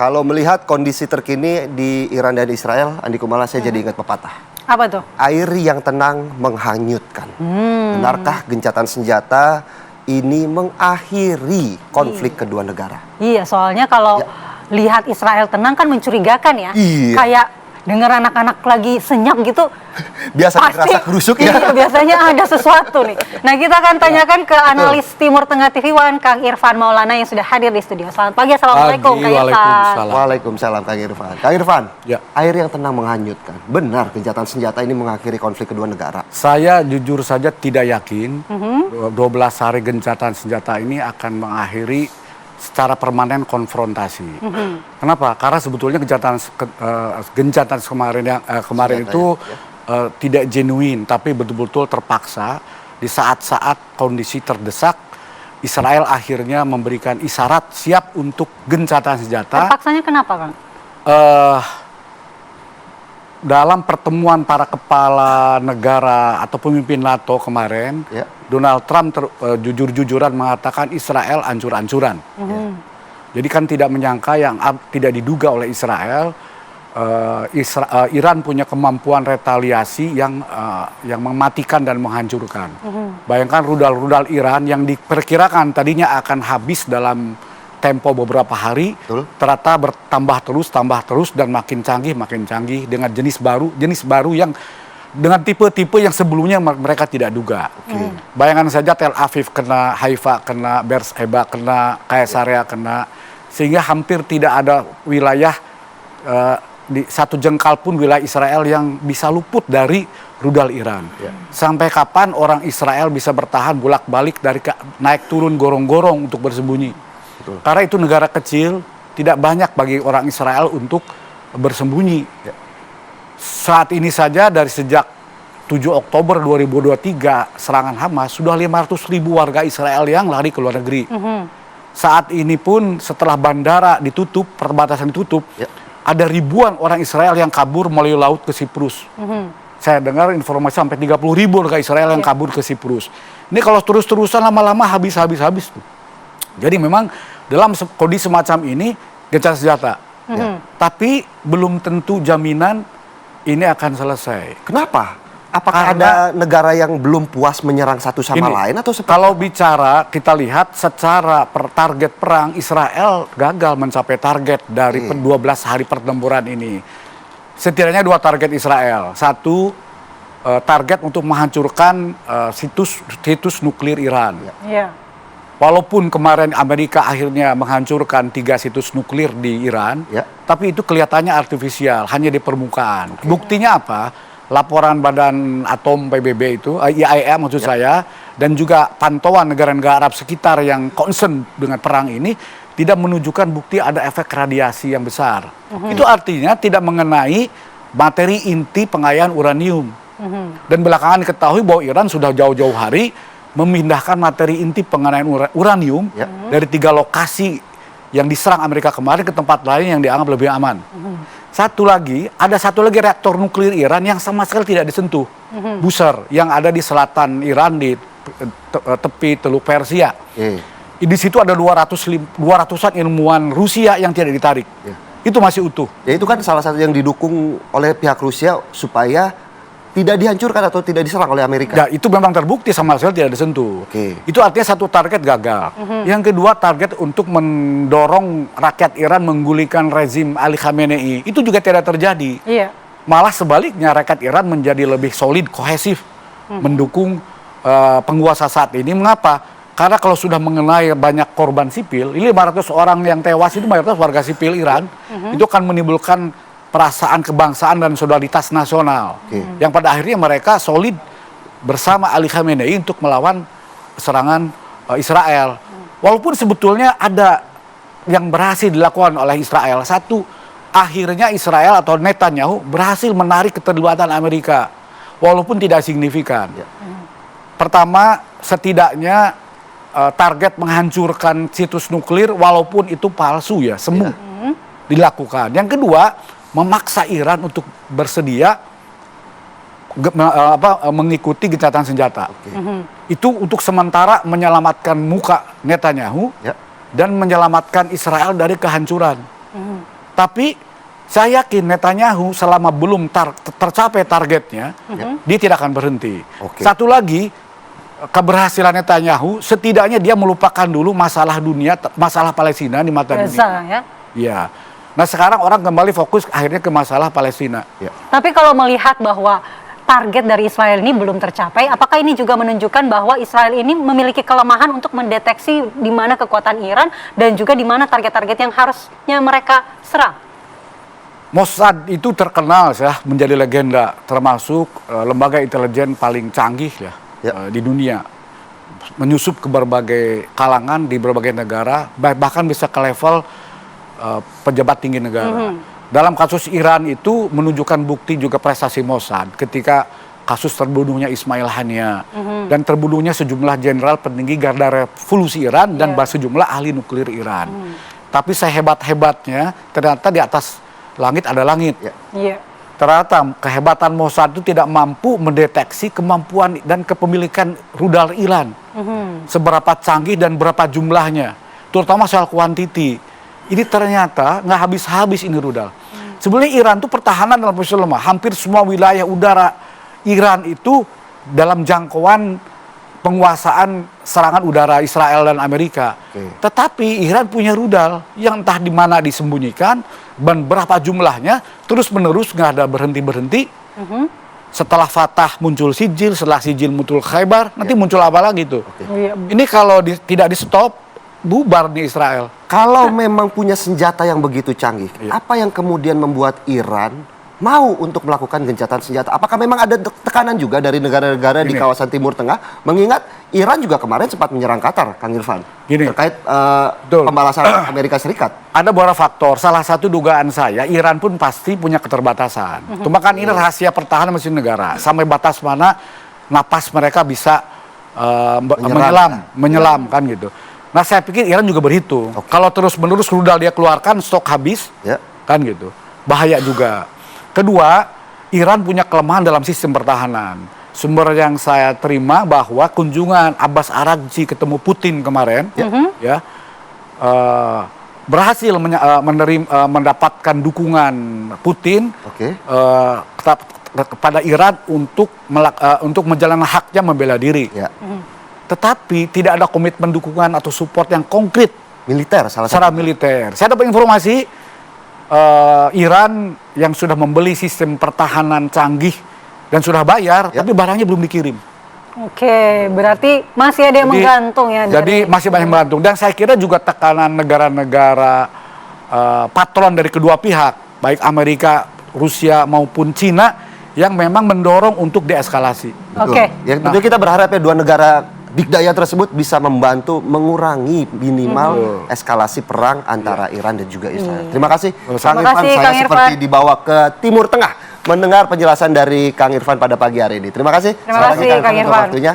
Kalau melihat kondisi terkini di Iran dan Israel, Andi Kumala, saya jadi ingat pepatah. Apa tuh? Air yang tenang menghanyutkan. Benarkah gencatan senjata ini mengakhiri konflik kedua negara? Iya, soalnya kalau lihat Israel tenang kan mencurigakan ya. Iya. Kayak dengar anak-anak lagi senyap gitu. Biasa kerasa kerusuk ya. Iya, biasanya ada sesuatu nih. Nah, kita akan tanyakan ke analis Timur Tengah TV One, Kang Irfan Maulana yang sudah hadir di studio. Selamat pagi, Assalamualaikum Kang Irfan. Waalaikumsalam Kang Irfan. Kang Irfan, Ya. air yang tenang menghanyutkan. Benar gencatan senjata ini mengakhiri konflik kedua negara? Saya jujur saja tidak yakin 12 hari gencatan senjata ini akan mengakhiri secara permanen konfrontasi. Kenapa? Karena sebetulnya gencatan kemarin itu tidak genuine, tapi betul-betul terpaksa di saat-saat kondisi terdesak. Israel akhirnya memberikan isyarat siap untuk gencatan senjata. Terpaksanya kenapa, Kang? Dalam pertemuan para kepala negara atau pemimpin NATO kemarin, Donald Trump jujur-jujuran mengatakan Israel ancur-ancuran. Jadi kan tidak menyangka yang tidak diduga oleh Israel, Iran punya kemampuan retaliasi yang mematikan dan menghancurkan. Bayangkan rudal-rudal Iran yang diperkirakan tadinya akan habis dalam tempo beberapa hari, ternyata bertambah terus dan makin canggih dengan jenis baru yang dengan tipe-tipe yang sebelumnya mereka tidak duga. Bayangkan saja Tel Aviv kena, Haifa kena, Beersheba kena, Kaisaria kena, sehingga hampir tidak ada wilayah di satu jengkal pun wilayah Israel yang bisa luput dari rudal Iran. Sampai kapan orang Israel bisa bertahan bolak-balik dari naik turun gorong-gorong untuk bersembunyi? Karena itu negara kecil, tidak banyak bagi orang Israel untuk bersembunyi. Saat ini saja dari sejak 7 Oktober 2023 serangan Hamas, sudah 500.000 warga Israel yang lari ke luar negeri. Saat ini pun setelah bandara ditutup, perbatasan ditutup, ada ribuan orang Israel yang kabur melalui laut ke Siprus. Saya dengar informasi sampai 30.000 warga Israel yang kabur ke Siprus. Ini kalau terus-terusan lama-lama habis tuh. Jadi memang dalam kondisi semacam ini gencatan senjata. Tapi belum tentu jaminan ini akan selesai. Kenapa? Apakah ada negara yang belum puas menyerang satu sama lain atau seperti kalau bicara kita lihat secara target perang, Israel gagal mencapai target dari 12 hari pertempuran ini. Setidaknya 2 target Israel. Satu, target untuk menghancurkan situs nuklir Iran. Walaupun kemarin Amerika akhirnya menghancurkan 3 situs nuklir di Iran, tapi itu kelihatannya artifisial, hanya di permukaan. Buktinya apa? Laporan Badan Atom PBB itu, IAEA maksud saya, dan juga pantauan negara-negara Arab sekitar yang concern dengan perang ini, tidak menunjukkan bukti ada efek radiasi yang besar. Itu artinya tidak mengenai materi inti pengayaan uranium. Dan belakangan diketahui bahwa Iran sudah jauh-jauh hari memindahkan materi inti pengayaan uranium dari 3 lokasi yang diserang Amerika kemarin ke tempat lain yang dianggap lebih aman. Ada satu lagi reaktor nuklir Iran yang sama sekali tidak disentuh. Bushehr yang ada di selatan Iran di tepi Teluk Persia. Di situ ada 200-an ilmuwan Rusia yang tidak ditarik. Itu masih utuh. Ya itu kan salah satu yang didukung oleh pihak Rusia supaya tidak dihancurkan atau tidak diserang oleh Amerika. Ya, itu memang terbukti sama sekali tidak disentuh. Itu artinya satu target gagal. Yang kedua, target untuk mendorong rakyat Iran menggulingkan rezim Ali Khamenei itu juga tidak terjadi. Malah sebaliknya, rakyat Iran menjadi lebih solid, kohesif, mendukung penguasa saat ini. Mengapa? Karena kalau sudah mengenai banyak korban sipil, ini 500 orang yang tewas itu mayoritas warga sipil Iran, itu akan menimbulkan perasaan kebangsaan dan solidaritas nasional. Yang pada akhirnya mereka solid bersama Ali Khamenei untuk melawan serangan Israel. Walaupun sebetulnya ada yang berhasil dilakukan oleh Israel. Satu, akhirnya Israel atau Netanyahu berhasil menarik keterlibatan Amerika. Walaupun tidak signifikan. Pertama, setidaknya target menghancurkan situs nuklir walaupun itu palsu ya, semu dilakukan. Yang kedua, memaksa Iran untuk bersedia mengikuti gencatan senjata. Itu untuk sementara menyelamatkan muka Netanyahu dan menyelamatkan Israel dari kehancuran. Tapi saya yakin Netanyahu selama belum tercapai targetnya, dia tidak akan berhenti. Satu lagi, keberhasilan Netanyahu, setidaknya dia melupakan dulu masalah dunia, masalah Palestina di mata dunia. Ya. Nah sekarang orang kembali fokus akhirnya ke masalah Palestina. Ya. Tapi kalau melihat bahwa target dari Israel ini belum tercapai, apakah ini juga menunjukkan bahwa Israel ini memiliki kelemahan untuk mendeteksi di mana kekuatan Iran dan juga di mana target-target yang harusnya mereka serang? Mossad itu terkenal ya menjadi legenda, termasuk lembaga intelijen paling canggih di dunia, menyusup ke berbagai kalangan di berbagai negara, bahkan bisa ke level pejabat tinggi negara. Dalam kasus Iran itu menunjukkan bukti juga prestasi Mossad ketika kasus terbunuhnya Ismail Haniya dan terbunuhnya sejumlah jenderal petinggi Garda Revolusi Iran dan sejumlah ahli nuklir Iran. Tapi sehebat-hebatnya ternyata di atas langit ada langit. Ternyata kehebatan Mossad itu tidak mampu mendeteksi kemampuan dan kepemilikan rudal Iran. Seberapa canggih dan berapa jumlahnya. Terutama soal kuantiti. Ini ternyata nggak habis-habis ini rudal. Sebenarnya Iran itu pertahanan dalam posisi lemah. Hampir semua wilayah udara Iran itu dalam jangkauan penguasaan serangan udara Israel dan Amerika. Tetapi Iran punya rudal yang entah di mana disembunyikan dan berapa jumlahnya, terus menerus nggak ada berhenti-berhenti. Setelah Fatah muncul Sijil, setelah Sijil muncul Khaybar, nanti muncul apa lagi tuh? Ini kalau tidak di stop, bubar nih Israel. Kalau memang punya senjata yang begitu canggih, apa yang kemudian membuat Iran mau untuk melakukan gencatan senjata? Apakah memang ada tekanan juga dari negara-negara di kawasan Timur Tengah? Mengingat Iran juga kemarin sempat menyerang Qatar, Kang Irfan, terkait pembalasan Amerika Serikat. Ada beberapa faktor. Salah satu dugaan saya, Iran pun pasti punya keterbatasan. Cuma kan ini rahasia pertahanan mesin negara. Sampai batas mana napas mereka bisa menyelam kan gitu. Nah saya pikir Iran juga berhitung. Kalau terus-menerus rudal dia keluarkan, stok habis, kan gitu. Bahaya juga. Kedua, Iran punya kelemahan dalam sistem pertahanan. Sumber yang saya terima bahwa kunjungan Abbas Araghchi ketemu Putin kemarin, berhasil mendapatkan dukungan Putin kepada Iran untuk menjalankan haknya membela diri. Tetapi tidak ada komitmen dukungan atau support yang konkret militer secara militer. Saya dapat informasi Iran yang sudah membeli sistem pertahanan canggih dan sudah bayar, tapi barangnya belum dikirim. Oke, berarti masih ada yang menggantung ya. Jadi masih banyak menggantung. Dan saya kira juga tekanan negara-negara patron dari kedua pihak, baik Amerika, Rusia maupun Cina, yang memang mendorong untuk deeskalasi. Yang tentu kita berharap ya dua negara dikdaya tersebut bisa membantu mengurangi minimal eskalasi perang antara Iran dan juga Israel. Terima kasih Kang Irfan. Saya seperti dibawa ke Timur Tengah mendengar penjelasan dari Kang Irfan pada pagi hari ini. Terima kasih. Terima kasih Kang Irfan. Waktunya.